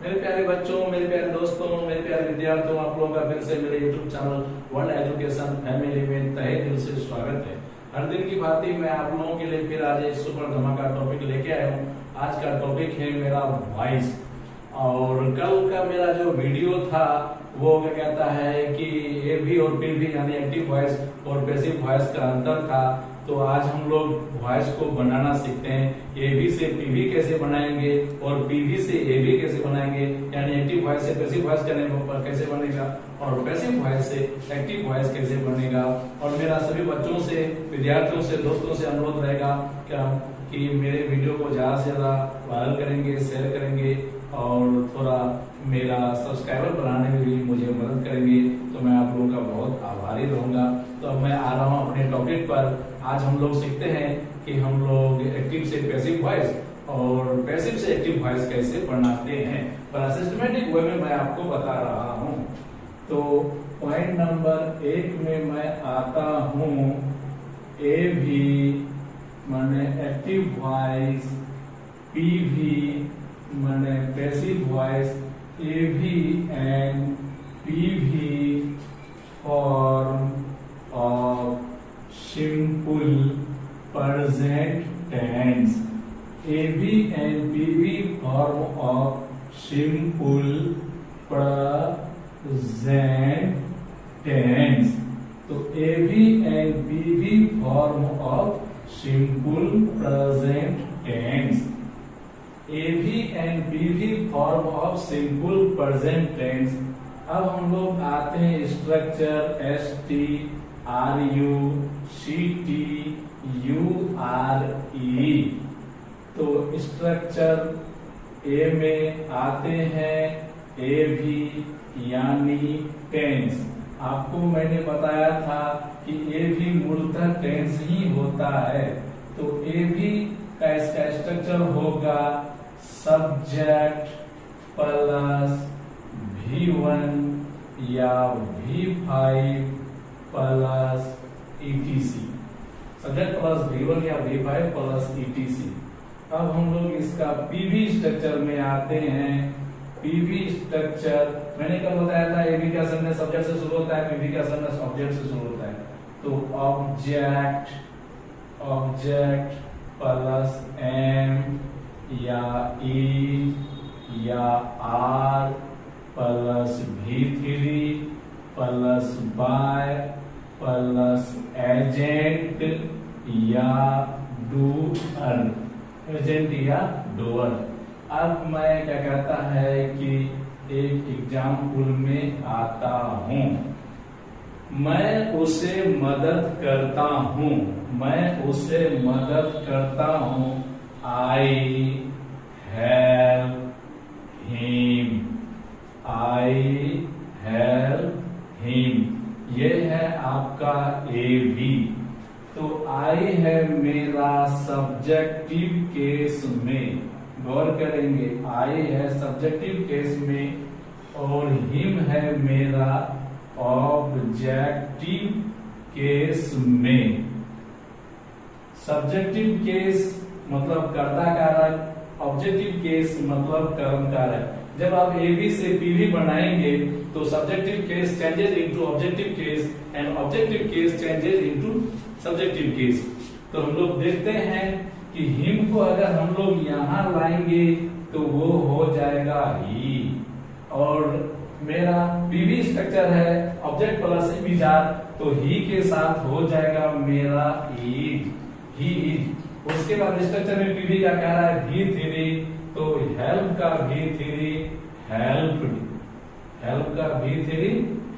मेरे प्यारे बच्चों, मेरे प्यारे दोस्तों, मेरे प्यारे विद्यार्थियों, आप लोगों का फिर से मेरे YouTube channel world education family में तहे दिल से स्वागत है। हर दिन की भांति मैं आप लोगों के लिए फिर आज एक सुपर धमाका टॉपिक लेके आया हूँ। आज का टॉपिक है मेरा वॉइस। और कल का मेरा जो वीडियो था वो क्या कहता है कि एवी और पीवी यानी एक्टिव वॉइस और पैसिव वॉइस का अंतर था। तो आज हम लोग वॉइस को बनाना सीखते हैं। एवी से पीवी कैसे बनाएंगे और पीवी से एवी कैसे बनाएंगे, यानी एक्टिव वॉइस से पैसिव वॉइस करने पर कैसे बनेगा और पैसिव वॉइस से एक्टिव वॉइस कैसे बनेगा। और मेरा सभी बच्चों से, विद्यार्थियों से, दोस्तों से अनुरोध रहेगा क्या कि मेरे वीडियो को ज्यादा से ज्यादा वायरल करेंगे, शेयर करेंगे और थोड़ा मेरा सब्सक्राइबर बनाने में भी मुझे मदद करेंगे, तो मैं आप लोगों का बहुत आभारी रहूंगा। तो अब मैं आ रहा हूँ अपने टॉपिक पर। आज हम लोग सीखते हैं कि हम लोग एक्टिव से पैसिव वॉइस और पैसिव से एक्टिव वॉइस कैसे बनाते हैं। बड़ा सिस्टमेटिक वे में मैं आपको बता रहा हूँ। तो पॉइंट नंबर 1 में मैं आता हूँ एवी माने एक्टिव वॉइस, पीवी माने passive voice, AV and PV form of simple present tense. AV and PV form of simple present tense. तो AV and PV form of simple present tense. AV and PV form of simple present tense. अब हम लोग आते हैं structure STRUCTURE। तो structure A में आते हैं एवी यानी टेंस। आपको मैंने बताया था कि एवी मूलतः टेंस ही होता है। तो एवी का इसका स्ट्रक्चर होगा सब्जेक्ट प्लस V1 या V5 plus ETC। Subject plus V1 या V5 प्लस ETC। अब हम लोग इसका पीवी स्ट्रक्चर में आते हैं। पीवी स्ट्रक्चर मैंने कल बताया था एवी का सेंटेंस सब्जेक्ट से शुरू होता है, पीवी का सेंटेंस ऑब्जेक्ट से शुरू होता है। तो ऑब्जेक्ट प्लस M या E या R plus V3 plus Y plus agent या डूअर, एजेंट या डूअर। अब मैं क्या कहता है कि एक एग्जाम्पल में आता हूँ। मैं उसे मदद करता हूँ, मैं उसे मदद करता हूँ। I help him, I help him। ये है आपका एवी। तो I है मेरा सब्जेक्टिव केस में, गौर करेंगे I है सब्जेक्टिव केस में और हिम है मेरा ऑब्जेक्टिव केस में। सब्जेक्टिव केस मतलब कर्ता कारक, ऑब्जेक्टिव केस मतलब कर्म कारक। जब आप एवी से पीवी बनाएंगे तो subjective case changes into objective case and objective case changes into subjective case. तो हम लोग देखते हैं कि हिम को अगर हम लोग यहाँ लाएंगे तो वो हो जाएगा ही। और मेरा पीवी स्ट्रक्चर है ऑब्जेक्ट प्लस इमेजार, तो ही के साथ हो जाएगा मेरा इज, ही इज। उसके बाद स्ट्रक्चर में पीवी का कह रहा है V3, तो हेल्प का V3 हेल्प्ड, हेल्प का V3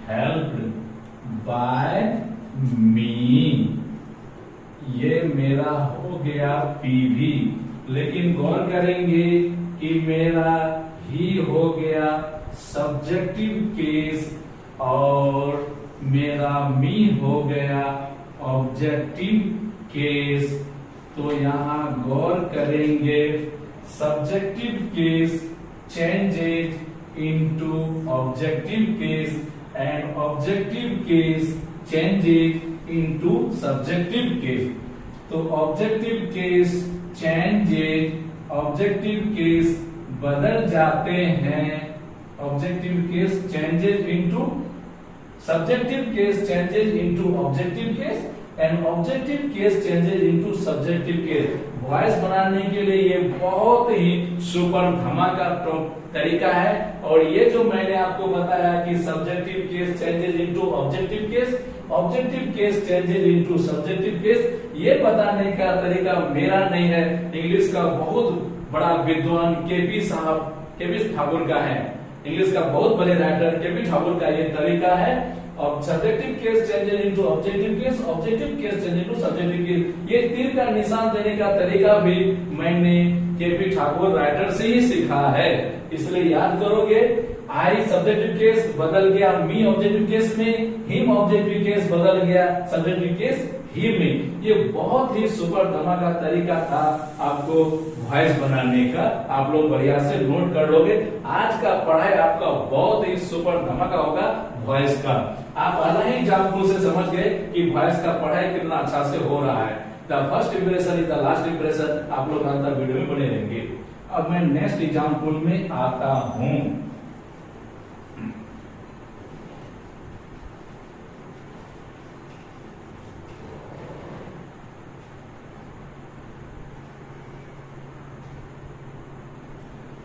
हेल्प्ड बाय मी। ये मेरा हो गया पीवी। लेकिन गौर करेंगे कि मेरा ही हो गया सब्जेक्टिव केस और मेरा मी हो गया ऑब्जेक्टिव केस। तो यहाँ गौर करेंगे subjective case changes into objective case and objective case changes into subjective case. तो objective case changes objective case बदल जाते हैं, objective case changes into subjective case changes into objective case and objective case changes into subjective case. Voice बनाने के लिए ये बहुत ही super धमाका तरीका है। और ये जो मैंने आपको बताया कि subjective case changes into objective case, objective case changes into subjective case, ये बताने का तरीका मेरा नहीं है, इंग्लिश का बहुत बड़ा विद्वान केपी ठाकुर का है। इंग्लिश का बहुत बड़े राइटर केपी ठाकुर का ये तरीका है। और subjective case changes into objective case, objective case changes into subjective case, ये तीर का निशान देने का तरीका भी मैंने केपी ठाकुर राइटर से ही सीखा है। इसलिए याद करोगे, आई सब्जेक्टिव केस बदल गया मी ऑब्जेक्टिव केस में, हिम ऑब्जेक्टिव केस बदल गया सब्जेक्टिव केस ही में। ये बहुत ही सुपर धमाका तरीका था आपको वॉइस बनाने का, आप लोग बढ़िया से नोट कर लोगे। आज का पढ़ाई आपका बहुत ही सुपर धमाका होगा वॉइस का। आप पहले ही एग्जाम्पल से समझ गए कि वॉइस का पढ़ाई कितना अच्छा से हो रहा है। The first impression is the last impression, आप लोग अंतर वीडियो में बने रहेंगे। अब मैं नेक्स्ट एग्जाम्पल में आता हूं।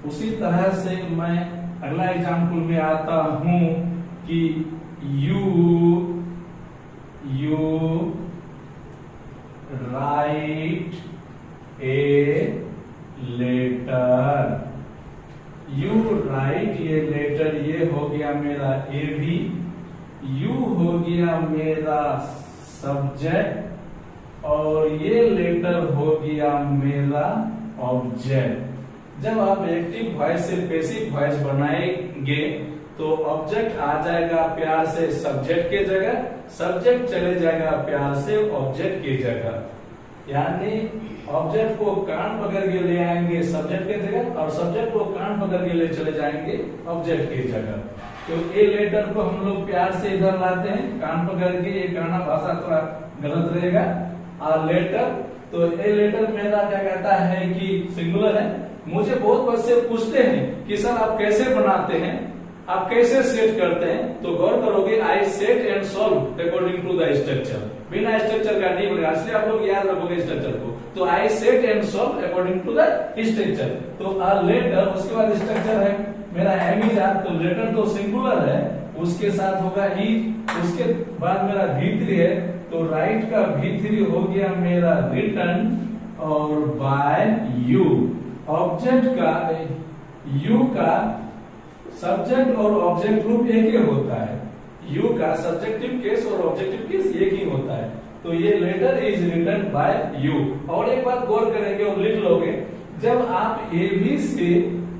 उसी तरह से मैं अगला एग्जाम्पल में आता हूं कि you write a letter, you write a letter, ये हो गया मेरा ए भी, यू हो गया मेरा सब्जेक्ट और ये लेटर हो गया मेरा ऑब्जेक्ट। जब आप एक्टिव वॉइस से पैसिव वॉइस बनाएंगे तो ऑब्जेक्ट आ जाएगा प्यार से सब्जेक्ट के जगह, सब्जेक्ट चले जाएगा प्यार से ऑब्जेक्ट की जगह, यानी ऑब्जेक्ट को कान पकड़ के ले आएंगे सब्जेक्ट के जगह और सब्जेक्ट को कान पकड़ के ले चले जाएंगे ऑब्जेक्ट की जगह। तो ए लेटर को हम लोग प्यार से इधर लाते हैं कान पकड़ के, ये काना भाषा थोड़ा गलत रहेगा। और लेटर, तो ए लेटर मेरा क्या कहता है कि सिंगुलर है। मुझे बहुत बच्चे पूछते हैं कि सर आप कैसे बनाते हैं, आप कैसे सेट करते हैं, तो गौर करोगे I set and solve according to the structure, बिना स्ट्रक्चर का नहीं बनेगा, इसलिए आप लोग याद रखोगे स्ट्रक्चर को। तो I set and solve according to the structure. तो लेटर, उसके बाद स्ट्रक्चर है मेरा एमिजा, तो लेटर तो सिंगुलर है, उसके साथ होगा ई, उसके बाद मेरा V3 है, तो राइट का V3 हो गया मेरा रिटन और बाय यू। ऑब्जेक्ट का यू का सब्जेक्ट और ऑब्जेक्ट रूप एक ही होता है, यू का सब्जेक्टिव केस और ऑब्जेक्टिव केस एक ही होता है। तो ये letter is written by you. और एक बात गौर करेंगे और लिख लोगे, जब आप एबी से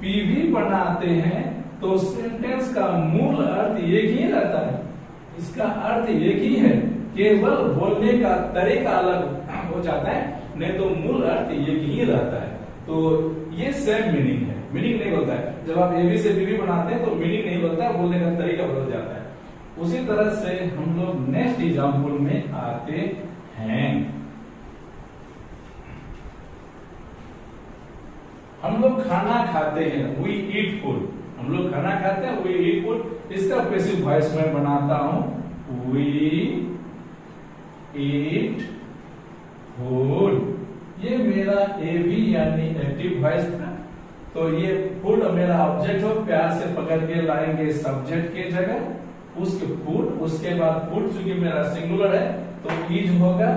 पीवी बनाते हैं तो सेंटेंस का मूल अर्थ एक ही रहता है, इसका अर्थ एक ही है, केवल बोलने का तरीका अलग हो जाता है, नहीं तो मूल अर्थ एक ही रहता है। तो ये सेम मीनिंग है, मीनिंग नहीं बदलता है। जब आप एबी से बीबी बनाते हैं तो मीनिंग नहीं बदलता है, बोलने का तरीका बदल जाता है। उसी तरह से हम लोग नेक्स्ट एग्जाम्पल में आते हैं। हम लोग खाना खाते हैं, वी ईट फूड, हम लोग खाना खाते हैं वी ईट फूड। इसका पैसिव वॉइस मैं बनाता हूं, वी ईट फूड। ये मेरा ए बी यानी एक्टिव वॉइस था, तो ये फूड मेरा ऑब्जेक्ट हो, प्यार से पकड़ के लाएंगे सब्जेक्ट के जगह उसके फूड, उसके बाद फूड चूंकि मेरा सिंगुलर है तो ईज होगा,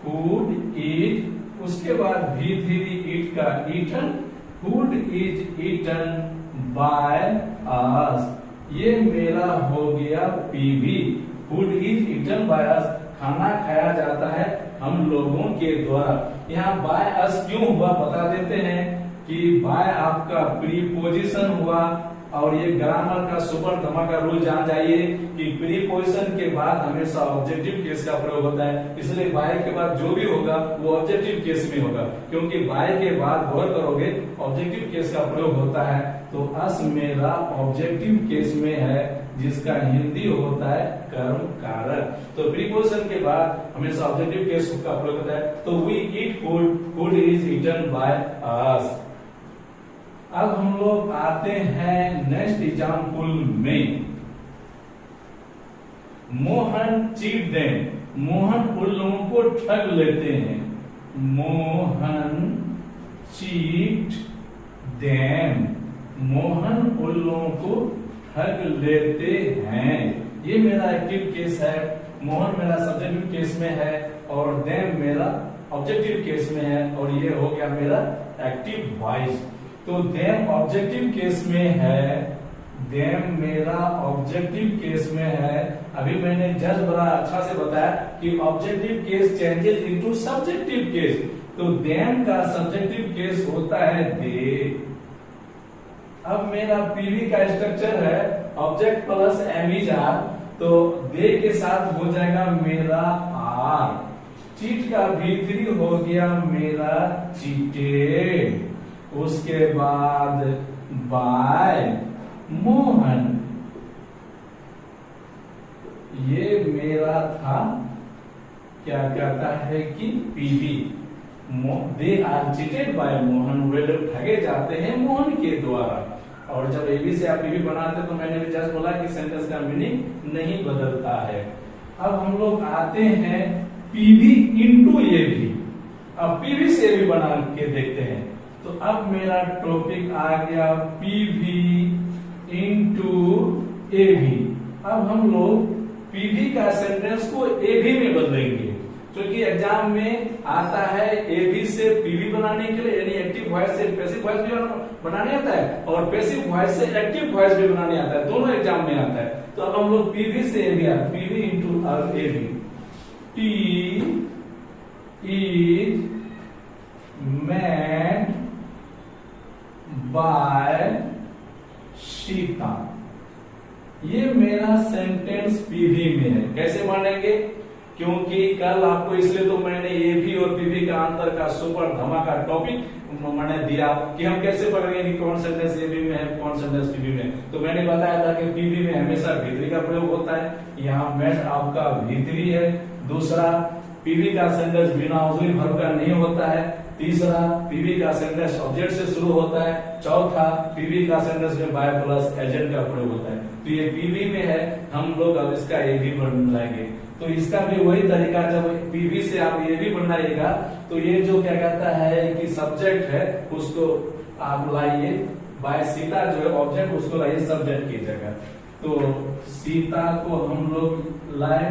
फूड ईज, उसके बाद V3 ईट का eaten, food is eaten by us. ये मेरा हो गया PV, food is eaten by us, खाना खाया जाता है हम लोगों के द्वारा। यहाँ बाय अस क्यों हुआ बता देते हैं कि बाय आपका प्रीपोजिशन हुआ, और ये ग्रामर का सुपर धमाका रूल जान जाइए कि प्रीपोजिशन के बाद हमेशा ऑब्जेक्टिव केस का प्रयोग होता है, इसलिए बाय के बाद जो भी होगा वो ऑब्जेक्टिव केस में होगा, क्योंकि बाय के बाद गौर करोगे ऑब्जेक्टिव केस का प्रयोग होता है। तो अस मेरा ऑब्जेक्टिव केस में है, जिसका हिंदी होता है कर्म कारक। तो प्रीपोजिशन के बाद हमेशा ऑब्जेक्टिव केस का प्रयोग होता है। तो we eat food, food is eaten by us. अब हम लोग आते हैं नेक्स्ट एग्जाम्पल में। मोहन चीट देम, मोहन उन लोगों को ठग लेते हैं। मोहन चीट देम, मोहन उन लोगों को ठग लेते हैं। ये मेरा एक्टिव केस है, मोहन मेरा सब्जेक्टिव केस में है और देम मेरा ऑब्जेक्टिव केस में है, और ये हो गया मेरा एक्टिव वॉइस। तो देम ऑब्जेक्टिव केस में है, देम मेरा ऑब्जेक्टिव केस में है। अभी मैंने जस्ट बड़ा अच्छा से बताया कि objective case changes into subjective case, तो देम का सब्जेक्टिव केस होता है दे। अब मेरा पीवी का स्ट्रक्चर है object plus am is are, तो दे के साथ हो जाएगा मेरा आर। चीट का V3 हो गया मेरा चीटेड, उसके बाद बाय मोहन, ये मेरा था क्या कहता है कि PV. They are cheated by Mohan, वे लोग ठगे जाते हैं मोहन के द्वारा। और जब एबी से आप पीवी बनाते तो मैंने भी जस्ट बोला कि सेंटेंस का मीनिंग नहीं बदलता है। अब हम लोग आते हैं पीवी इंटू एबी। अब पीवी से एबी बना के देखते हैं। तो अब मेरा टॉपिक आ गया पीवी इंटू एबी। अब हम लोग पीवी का सेंटेंस को एबी में बदलेंगे, क्योंकि एग्जाम में आता है एबी से पीवी बनाने के लिए, यानी एक्टिव वॉइस से पैसिव वॉइस भी बनाने आता है और पैसिव वॉइस से एक्टिव वॉइस भी बनाने आता है, दोनों एग्जाम में आता है। तो अब हम लोग पीवी से एबी आता, PV into AV. Tea is made by Sita, ये मेरा सेंटेंस पीवी में है। कैसे मानेंगे? क्योंकि कल आपको इसलिए तो मैंने एबी और पीवी का अंतर का सुपर धमाका टॉपिक मैंने दिया कि हम कैसे पढ़ेंगे कि कौन सेंटेंस एबी में है कौन सेंटेंस पीवी में। तो मैंने बताया था कि पीवी में हमेशा V3 का प्रयोग होता है, यहाँ मेड आपका V3 है। दूसरा, पीवी का सेंटेंस बिना ऑक्सिलरी वर्ब का नहीं होता है। तीसरा, पीवी का सेंटेंस ऑब्जेक्ट से शुरू होता है। चौथा, पीवी का सेंटेंस में बाय प्लस एजेंट का प्रयोग होता है। तो ये पीवी में है, हम लोग अब इसका एबी बनाएंगे। तो इसका भी वही तरीका, जब पीवी से आप एबी बनाइएगा तो ये जो क्या कहता है कि सब्जेक्ट है उसको आप लाइए, बाय सीता जो है ऑब्जेक्ट उसको लाइए सब्जेक्ट की जगह। तो सीता को हम लोग लाए,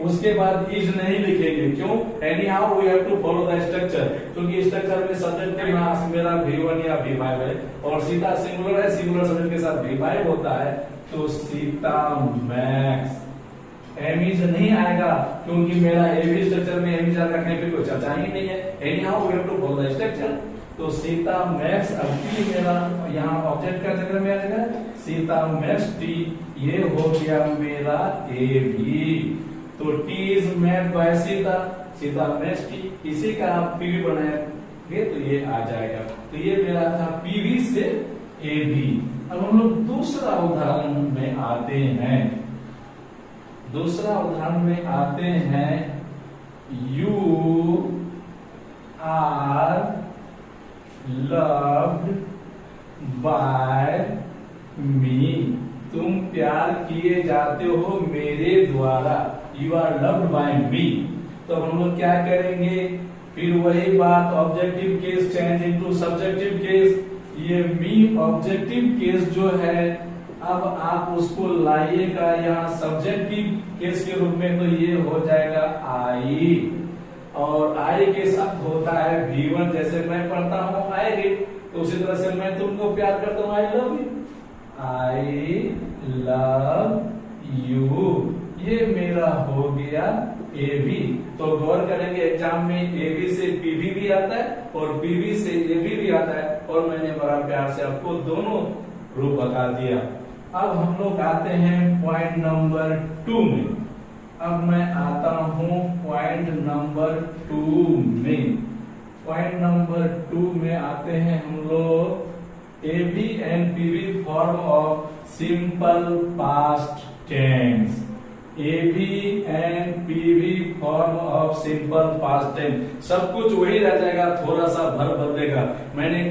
उसके बाद इज नहीं लिखेंगे, क्यों? Anyhow we have to follow the structure, क्योंकि स्ट्रक्चर में सब्जेक्ट के नाम मेरा V1 या V5 है और सीता सिंगुलर है, सिंगुलर सब्जेक्ट के साथ V5 होता है। तो सीता मैक्स, एमिज नहीं आएगा क्योंकि मेरा एबी स्ट्रक्चर में एमिज रखने की कोई चर्चा ही नहीं है। Anyhow we have to follow the structure. तो सीता मैक्स, अब टी मेरा यहाँ ऑब्जेक्ट का चक्कर में आ जाएगा, सीता मैक्स टी, ये हो गया मेरा एबी। तो T is made by Sita, Sita max T, इसी का आप पीवी बनाएंगे तो ये आ जाएगा। तो ये मेरा था पीवी से एबी। अब हम लोग दूसरा उदाहरण में आते हैं। दूसरा उदाहरण में आते हैं, यू आर लव्ड बाय मी, तुम प्यार किए जाते हो मेरे द्वारा। यू आर लव्ड बाय मी। तो हम लोग क्या करेंगे? फिर वही बात, objective case change into subjective case. ये मी ऑब्जेक्टिव केस जो है, अब आप उसको लाइएगा यहाँ सब्जेक्टिव केस के रूप में, तो ये हो जाएगा आई, और आई के साथ होता है V1, जैसे मैं पढ़ता हूँ आई रीड, तो उसी तरह से मैं तुमको प्यार करता हूँ, I love you, I love you. ये मेरा हो गया एबी। तो गौर करेंगे एग्जाम में एबी से पीवी भी आता है और पीवी से एबी भी आता है, और मैंने बड़ा प्यार से आपको दोनों रूप बता दिया। अब हम लोग आते हैं पॉइंट नंबर 2 में। अब मैं आता हूं पॉइंट नंबर 2 में। पॉइंट नंबर 2 में आते हैं हम लोग, AV and PV form of simple past tense. AV and PV form of simple past tense, सब कुछ वही रह जाएगा, थोड़ा सा भर बदलेगा। मैंने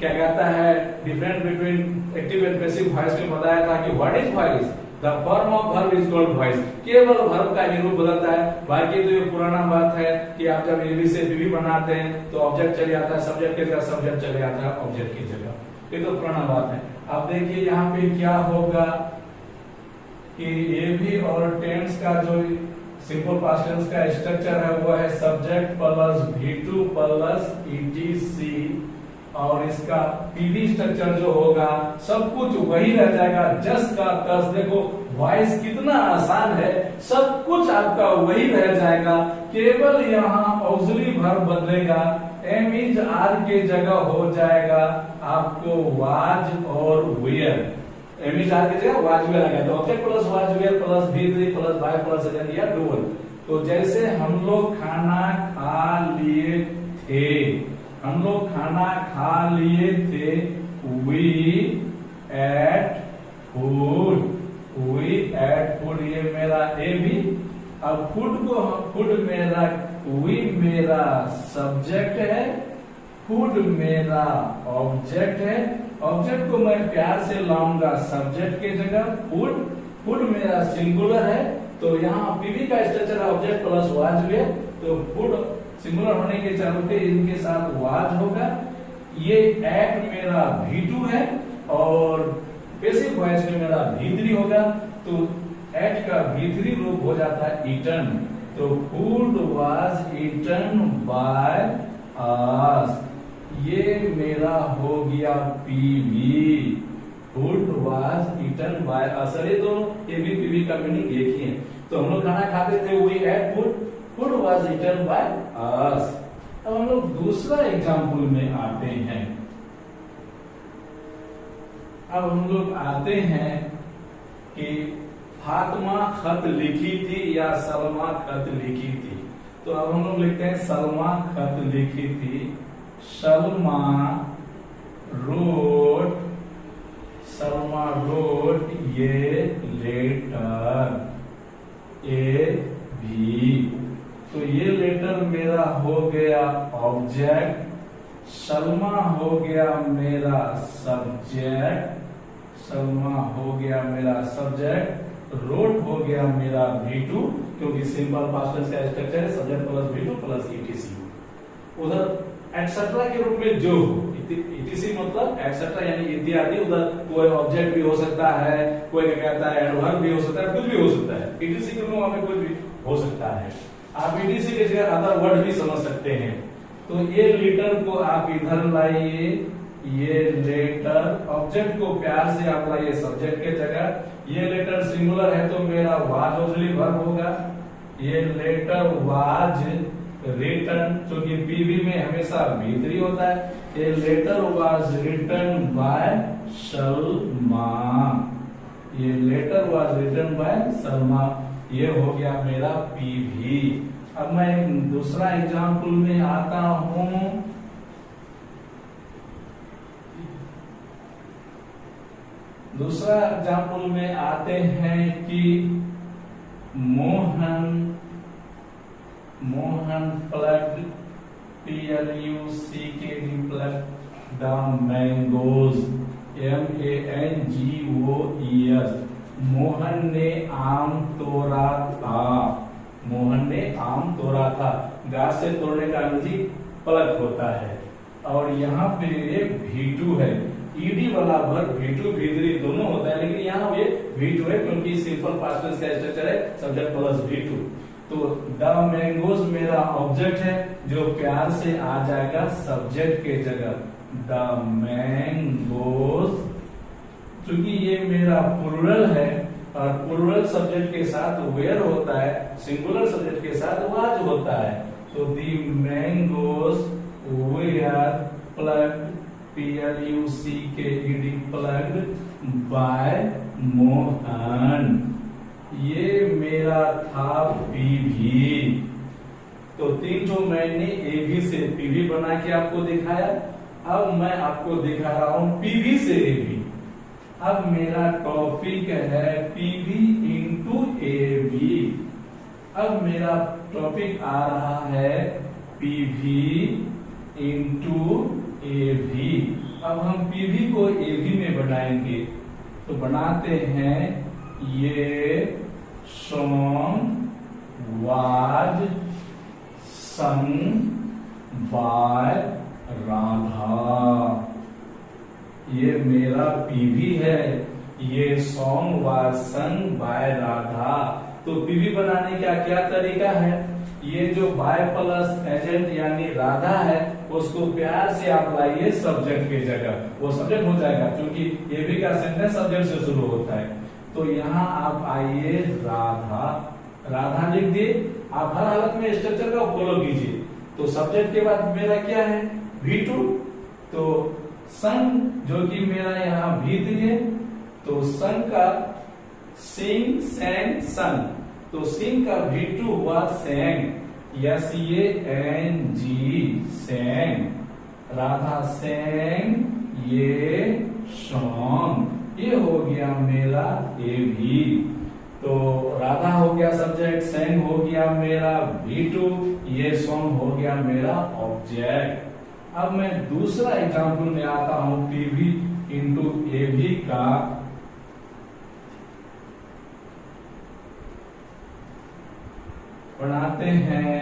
क्या कहता है, difference between active and passive voice में बताया था कि what is voice, the form of verb is called voice. केवल वर्ब का ही रूप बदलता है, बाकी तो ये पुराना बात है कि आप जब एबी से बीवी बनाते हैं तो ऑब्जेक्ट चले जाता है, सब्जेक्ट की जगह सब्जेक्ट चले जाता है ऑब्जेक्ट की जगह, ये तो पुराना बात है। अब देखिए यहाँ पे क्या होगा कि एबी और टेंस का जो सिंपल पास्ट टेंस का स्ट्रक्चर है वो है subject plus V2 plus ETC, और इसका पीवी स्ट्रक्चर जो होगा सब कुछ वही रह जाएगा, जस का तस। देखो वॉइस कितना आसान है, सब कुछ आपका वही रह जाएगा, केवल यहाँ ऑक्सिलरी वर्ब बदलेगा, एम इज आर के जगह हो जाएगा आपको वाज और वेयर, एम इज आर की जगह वाज वेयर आ गया, तो object plus was were plus V3 plus by plus agent या डूअल। तो जैसे हम लोग खाना खा लिए थे, हम लोग खाना खा लिए थे, we ate food, we ate food, ये मेरा ए भी। अब फूड मेरा, वी मेरा सब्जेक्ट है, फूड मेरा ऑब्जेक्ट है, ऑब्जेक्ट को मैं प्यार से लाऊंगा सब्जेक्ट के जगह, फूड मेरा सिंगुलर है, तो यहाँ पीवी का स्ट्रक्चर है ऑब्जेक्ट प्लस वाज वेयर, तो फूड सिंगुलर होने के चलते इनके साथ वाज होगा। ये एट मेरा V2 है और पैसिव वॉइस में मेरा V3 होगा, तो एट का V3 रूप हो जाता है ईटन, तो food was eaten by us, ये मेरा हो गया PV, food was eaten by us. ये दोनों ये भी पीवी का मीनिंग एक ही है। तो हम लोग खाना खाते थे, we ate food, food was eaten by us. अब हम लोग दूसरा एग्जाम्पल में आते हैं। अब हम लोग आते हैं कि फातिमा खत लिखी थी या सलमा खत लिखी थी, तो अब हम लोग लिखते हैं सलमा खत लिखी थी, सलमा रोट, सलमा रोट ये लेटर ए भी, तो ये लेटर मेरा हो गया ऑब्जेक्ट, सलमा हो गया मेरा सब्जेक्ट, सलमा हो गया मेरा सब्जेक्ट, रोट हो गया मेरा V2, क्योंकि सिंपल पास्ट टेंस का स्ट्रक्चर है subject plus V2 plus ETC। उधर एक्सेट्रा के रूप में जो ETC मतलब एक्सेट्रा यानी इत्यादि, उधर कोई ऑब्जेक्ट भी हो सकता है, कोई क्या कहता है एडवर्ब भी हो सकता है, कुछ भी हो सकता है, ETC के रूप में वहां पे कुछ भी हो सकता है। आप ETC के जगह अदर वर्ड भी समझ सकते हैं। तो ये लेटर को आप इधर लाइए, ये लेटर ऑब्जेक्ट को प्यार से आप लाइए सब्जेक्ट के जगह, ये लेटर सिंगुलर है तो मेरा वाज ऑक्सिलरी वर्ब होगा, ये लेटर वाज रिटन, क्योंकि पीवी में हमेशा V3 होता है, ये letter was written by Salma, ये letter was written by Salma, ये हो गया मेरा पीवी। अब मैं दूसरा एग्जाम्पल में आता हूं। दूसरा एग्जाम्पल में आते हैं कि Mohan plucked PLUCKD plucked the mangoes MANGOES, Mohan ने आम तोड़ा था, मोहन ने आम तोड़ा था, घास से तोड़ने का अंग्रेजी प्लग होता है, और यहाँ पे V2 है, ईडी वाला वर्ब V2 V3 दोनों होता है, लेकिन यहाँ ये V2 है क्योंकि सिंपल पास्ट टेंस का स्ट्रक्चर है सब्जेक्ट प्लस V2। तो द मैंगोज मेरा ऑब्जेक्ट है जो प्यार से आ जाएगा सब्जेक्ट के जगह, द मैंगोज, क्योंकि ये मेरा प्लूरल है और प्लूरल सब्जेक्ट के साथ वेयर होता है, सिंगुलर सब्जेक्ट के साथ वाज होता है, तो the mangoes were plucked PLUCKED plucked by Mohan, ये मेरा था पीवी। तो तीन जो मैंने एबी से पीवी बना के आपको दिखाया, अब मैं आपको दिखा रहा हूं पीवी से एबी। अब मेरा टॉपिक है पीवी इंटू एबी। अब मेरा टॉपिक आ रहा है पीवी इंटू एबी। अब हम पीवी को एवी में बनाएंगे, तो बनाते हैं ये song was sung by Radha. ये मेरा पीवी है, ये song was sung by Radha. तो पीवी बनाने का क्या तरीका है, ये जो बाय प्लस एजेंट यानी राधा है उसको प्यार से आप लाइए सब्जेक्ट की जगह, वो सब्जेक्ट हो जाएगा क्योंकि ये भी का सेंटेंस सब्जेक्ट से शुरू होता है। तो यहाँ आप आइए राधा, राधा लिख दिए। आप हर हालत में स्ट्रक्चर का फॉलो कीजिए। तो सब्जेक्ट के बाद मेरा क्या है V2, तो सन जो कि मेरा यहाँ V3 है, तो सन का सिंग सैंग सन, तो सिंग का V2 हुआ सैंग, SANG सैंग, राधा सैंग ये सॉन्ग, ये हो गया मेरा एवी। तो राधा हो गया सब्जेक्ट, सैंग हो गया मेरा V2, ये सॉन्ग हो गया मेरा ऑब्जेक्ट। अब मैं दूसरा एग्जांपल में आता हूं पीवी इंटू एवी का। बनाते हैं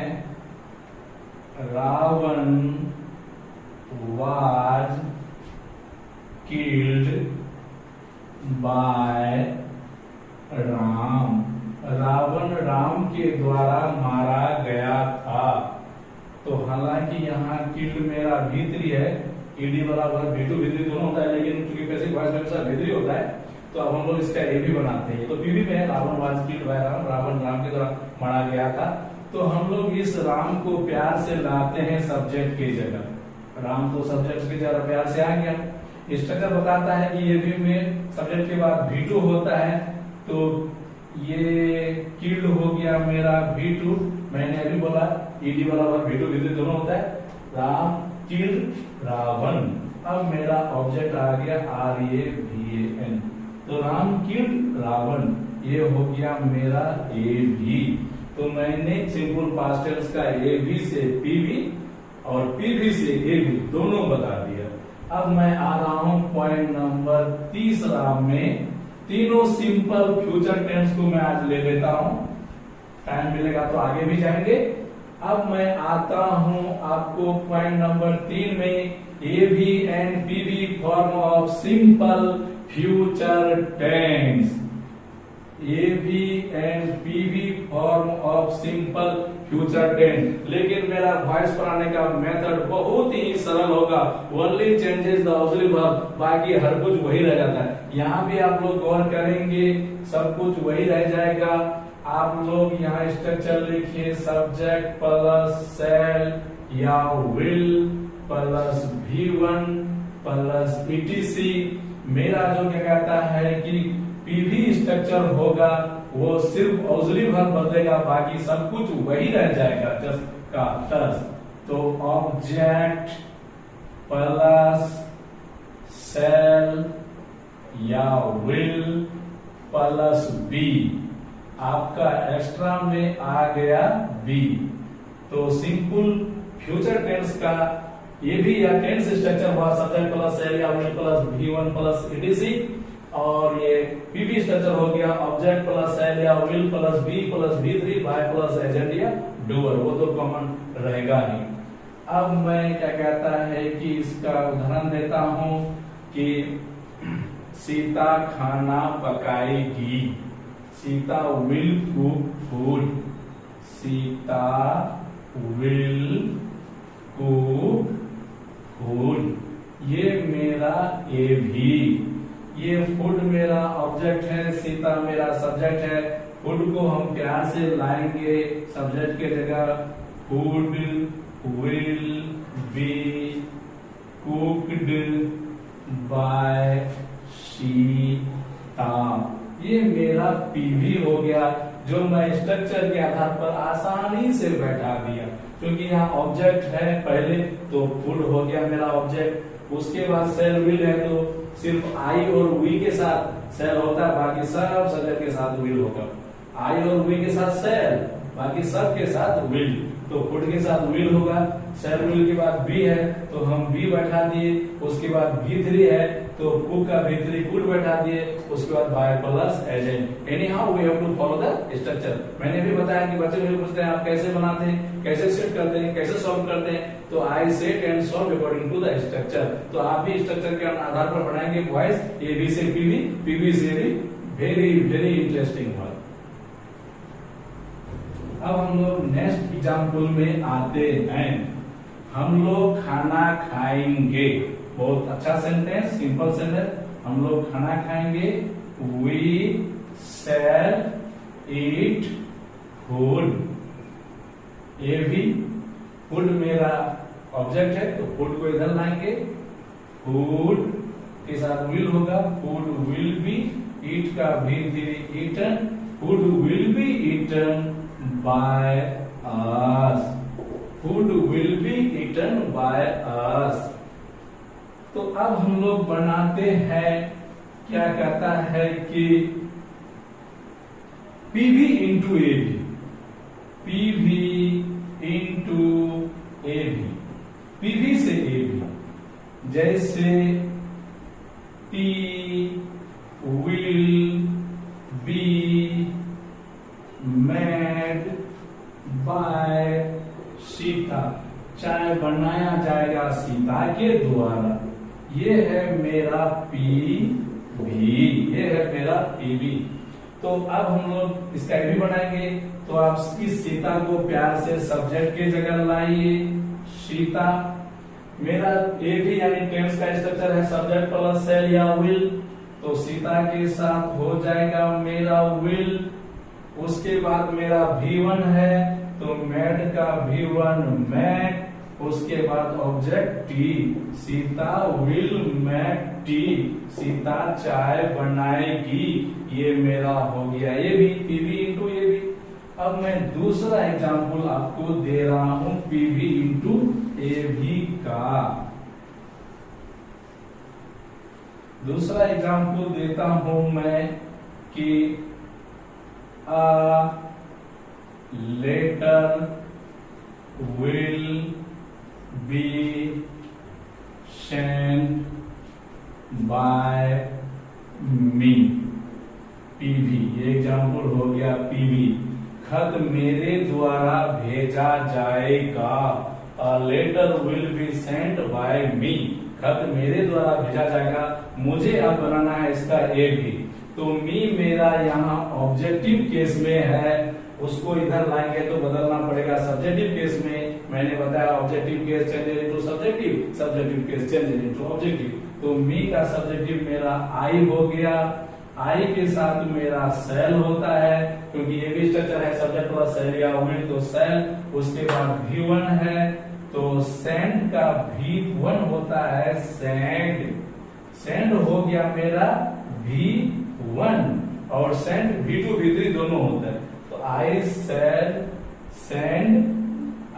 Ravan was killed by Ram, Ravan Ram के द्वारा मारा गया था। तो हालांकि यहाँ किल्ड मेरा V3 है, ईडी बराबर V2 V3 दोनों होता है, लेकिन चूंकि पैसिव वॉइस में हमेशा V3 होता है तो अब हम लोग इसका एवी बनाते हैं। तो पीवी में Ravan was killed by Ram, Ravan Ram के द्वारा मारा गया था। तो हम लोग इस राम को प्यार से लाते हैं सब्जेक्ट की जगह, राम तो सब्जेक्ट की जगह प्यार से आ गया। स्ट्रक्चर बताता है कि एवी में सब्जेक्ट के बाद V2 होता है, तो ये किल्ड हो गया मेरा V2, मैंने अभी बोला ईडी बराबर V2 V3 दोनों होता है, राम किल्ड रावण। अब मेरा ऑब्जेक्ट आ गया RAVAN, तो राम किल्ड रावण, ये हो गया मेरा एवी। तो मैंने सिंपल पास्ट टेंस का एवी से पीवी और पीवी से एवी दोनों बता दिया। अब मैं आ रहा हूं पॉइंट नंबर तीसरा में, तीनों सिंपल फ्यूचर टेंस को मैं आज ले लेता हूं, टाइम मिलेगा तो आगे भी जाएंगे। अब मैं आता हूं आपको पॉइंट नंबर 3 में, AV and PV form of simple future tense, AV and PV form of simple future tense. लेकिन मेरा वॉइस पढ़ाने का मेथड बहुत ही सरल होगा, only changes the auxiliary verb, बाकी हर कुछ वही रह जाता है। यहाँ भी आप लोग गौर करेंगे सब कुछ वही रह जाएगा। आप लोग यहाँ स्ट्रक्चर लिखिए, सब्जेक्ट प्लस सेल या will plus V1 plus ETC। मेरा जो क्या कहता है कि पीवी स्ट्रक्चर होगा वो सिर्फ ऑक्सिलरी वर्ब बदलेगा, बाकी सब कुछ वही रह जाएगा जस्ट का तर्ज। तो ऑब्जेक्ट प्लस सेल या विल प्लस बी, आपका एक्स्ट्रा में आ गया बी। तो सिंपल फ्यूचर टेंस का ये भी या टेंस स्ट्रक्चर हुआ, सब्जेक्ट प्लस सेल या will plus V1 plus ETC, और ये पीवी स्ट्रक्चर हो गया ऑब्जेक्ट प्लस सेल या will plus be plus V3 by plus agent या डूअर, वो तो कॉमन रहेगा ही। अब मैं क्या कहता है कि इसका उदाहरण देता हूं कि सीता खाना पकाएगी, Sita will cook food, Sita will cook food, ये मेरा एवी। ये फूड मेरा ऑब्जेक्ट है, सीता मेरा सब्जेक्ट है। फूड को हम प्यार से लाएंगे सब्जेक्ट के जगह, food will be cooked bye Sita, ये मेरा पीवी हो गया, जो मैं स्ट्रक्चर के आधार पर आसानी से बैठा दिया। क्योंकि यहाँ ऑब्जेक्ट है पहले, तो फूड हो गया मेरा ऑब्जेक्ट, उसके बाद सेल विल है तो सिर्फ आई और वी के साथ सेल होता है, बाकी सब सब्जेक्ट के साथ विल होगा। आई और वी के साथ सेल, बाकी सब के साथ विल। तो फुट के साथ विल होगा, सेल विल के बाद बी है तो हम बी बैठा दिए, उसके बाद V3 है तो कुक का V3 कुड बैठा दिए, उसके बाद by plus agent. Anyhow we have to follow the structure. मैंने भी बताया कि बच्चे मुझे पूछते हैं आप कैसे बनाते हैं, कैसे सेट करते हैं, कैसे सॉल्व करते हैं, तो I set and solve according to the structure. तो आप भी स्ट्रक्चर के आधार पर बनाएंगे बॉयज, ए बी से पीवी, पीवी से B, very very interesting work. अब हम लोग नेक्स्ट एग्जाम्पल में आते हैं। हम लोग खाना खाएंगे, बहुत अच्छा सेंटेंस, सिंपल सेंटेंस। हम लोग खाना खाएंगे, वी शैल ईट फूड। ये भी फूड मेरा ऑब्जेक्ट है तो फूड को इधर लाएंगे, फूड के साथ विल होगा, फूड विल बी, ईट का भी eaten, food will be eaten by us, food will be eaten by us. तो अब हम लोग बनाते हैं, क्या कहता है कि PV into A B, PV into A B, PV से ए बी, जैसे tea will be made by Sita, चाय बनाया जाएगा सीता के द्वारा। ये है मेरा पीवी, ये है मेरा पीवी। तो अब हम लोग इसका ए भी बनाएंगे, तो आप इस सीता को प्यार से सब्जेक्ट की जगह लाइए, सीता। मेरा ए भी यानी टेंस का स्ट्रक्चर है सब्जेक्ट प्लस सेल या विल, तो सीता के साथ हो जाएगा मेरा विल। उसके बाद मेरा V1 है तो मेड का V1 मेड, उसके बाद object T, Sita will make tea, Sita चाय बनाएगी। ये मेरा हो गया ये भी पीवी इंटू ये भी। अब मैं दूसरा एग्जांपल आपको दे रहा हूं पीवी इंटू ए भी का। दूसरा एग्जांपल देता हूं मैं कि a letter will be sent by me, PV. ये एग्जाम्पल हो गया पीवी, खत मेरे द्वारा भेजा जाएगा। A letter will be sent by me, खत मेरे द्वारा भेजा जाएगा। मुझे अब बनाना है इसका ए भी, तो मी मेरा यहाँ ऑब्जेक्टिव केस में है, उसको इधर लाएंगे तो बदलना पड़ेगा सब्जेक्टिव केस में। मैंने बताया objective case changes into subjective, subjective case changes into objective. तो मी का सब्जेक्टिव मेरा आई हो गया, आई के साथ मेरा सेल होता है, क्योंकि ये भी स्ट्रक्चर है सब्जेक्ट प्लस सेल या विल, तो सेल। उसके बाद V1 है तो सेंड का V1 होता है सेंड, सेंड हो गया मेरा V1 और सेंड V2 V3 दोनों होता है। तो आई सेल सेंड,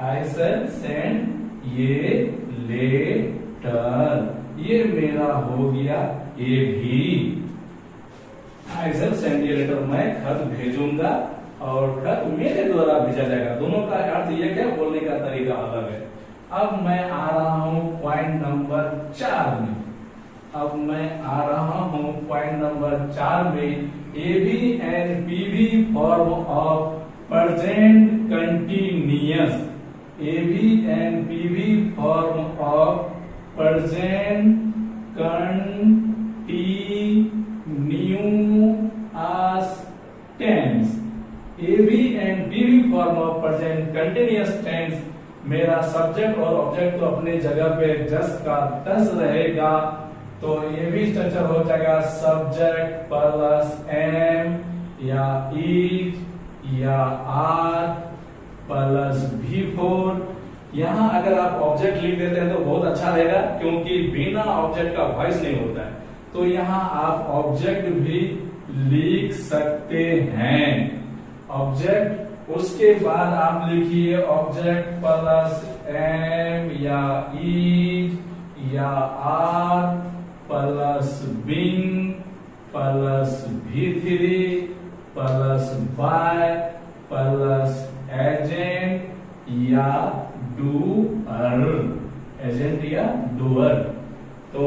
आई सेल सेंड ये लेटर, ये मेरा हो गया ये भी। आई सेल सेंड ये लेटर, मैं खत भेजूंगा और खत मेरे द्वारा भेजा जाएगा। दोनों का अर्थ ये क्या, बोलने का तरीका अलग है। अब मैं आ रहा हूं पॉइंट नंबर 4 में। अब मैं आ रहा हूं पॉइंट नंबर 4 में। A B and PV form of present continuous, A B and PV form of present continuous tense. A B and PV form of present continuous tense, मेरा सब्जेक्ट और object तो अपने जगह पे जस का तस रहेगा, तो ये भी स्ट्रक्चर हो जाएगा सब्जेक्ट प्लस एम या इज या आर प्लस V4। यहां अगर आप ऑब्जेक्ट लिख देते हैं तो बहुत अच्छा रहेगा, क्योंकि बिना ऑब्जेक्ट का वॉइस नहीं होता है। तो यहां आप ऑब्जेक्ट भी लिख सकते हैं, ऑब्जेक्ट। उसके बाद आप लिखिए ऑब्जेक्ट प्लस एम या इज या are plus being plus V3 plus by plus agent या डूअर, एजेंट या डूअर। तो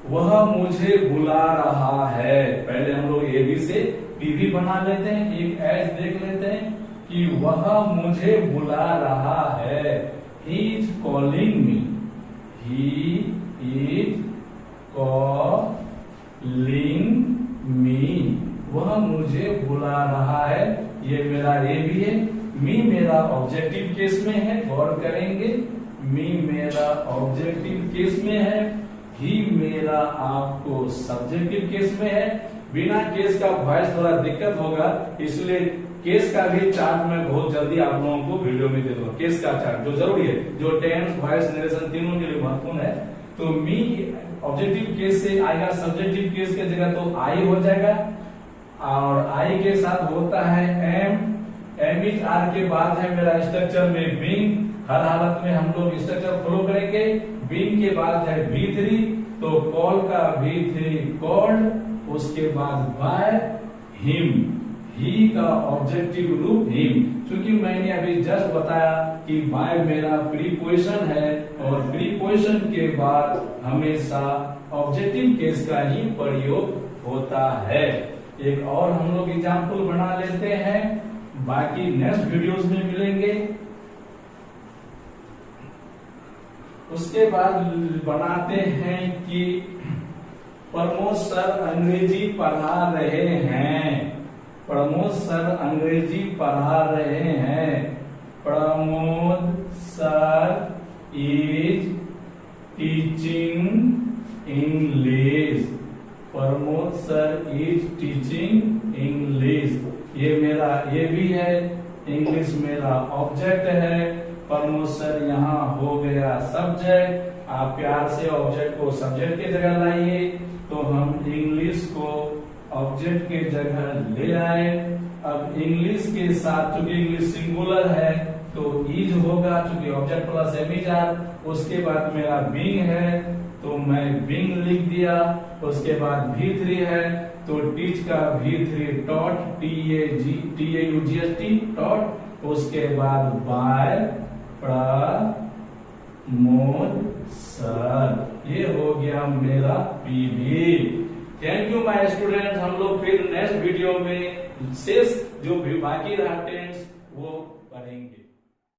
वह मुझे बुला रहा है, पहले हम लोग ए बी से पी भी बना लेते हैं, एक एज देख लेते हैं कि वह मुझे बुला रहा है। He is calling me, he is calling me, वह मुझे बुला रहा है। ये मेरा ए भी है, मी मेरा ऑब्जेक्टिव केस में है, गौर करेंगे, मी मेरा ऑब्जेक्टिव केस में है, ही मेरा आपको सब्जेक्टिव केस में है। बिना केस का वॉइस थोड़ा दिक्कत होगा, इसलिए केस का भी चार्ट मैं बहुत जल्दी आप लोगों को वीडियो में दे दूंगा। केस का चार्ट जो जरूरी है, जो टेंस, वॉइस, नरेशन तीनों के लिए महत्वपूर्ण है। तो मी ऑब्जेक्टिव केस से आएगा, सब्जेक्टिव केस की जगह तो आई हो जाएगा, और आई के साथ होता है एम, एम इज आर के बाद है मेरा स्ट्रक्चर में बीइंग। हर हालत में हम लोग स्ट्रक्चर फॉलो करेंगे। बीइंग के बाद है V3, तो कॉल का V3 कॉल्ड, उसके बाद बाय हिम, ही का ऑब्जेक्टिव रूप हिम। क्योंकि मैंने अभी जस्ट बताया कि बाय मेरा प्रीपोजिशन है, और प्रीपोजिशन के बाद हमेशा ऑब्जेक्टिव केस का ही प्रयोग होता है। एक और हम लोग एग्जाम्पल बना लेते हैं, बाकी नेक्स्ट वीडियोस में मिलेंगे। उसके बाद बनाते हैं कि प्रमोद सर अंग्रेजी पढ़ा रहे हैं, प्रमोद सर अंग्रेजी पढ़ा रहे हैं, Pramod sir is teaching English, Pramod sir is teaching English. ये मेरा ये भी है, इंग्लिश मेरा ऑब्जेक्ट है, प्रमोद सर यहाँ हो गया सब्जेक्ट। आप प्यार से ऑब्जेक्ट को सब्जेक्ट की जगह लाइए, तो हम इंग्लिश को ऑब्जेक्ट की जगह ले आए। अब इंग्लिश के साथ, चूंकि इंग्लिश सिंगुलर है तो इज होगा, चूंकि object plus am is are. उसके बाद मेरा बीइंग है, तो मैं बीइंग लिख दिया। उसके बाद V3 है, तो टीच का V3 टॉट, TAUGHT टॉट। उसके बाद बाय प्रमोद सर, ये हो गया मेरा PV। Thank you my students. हम लोग फिर नेक्स्ट वीडियो में शेष जो भी बाकी रहा टेंस वो पढ़ेंगे।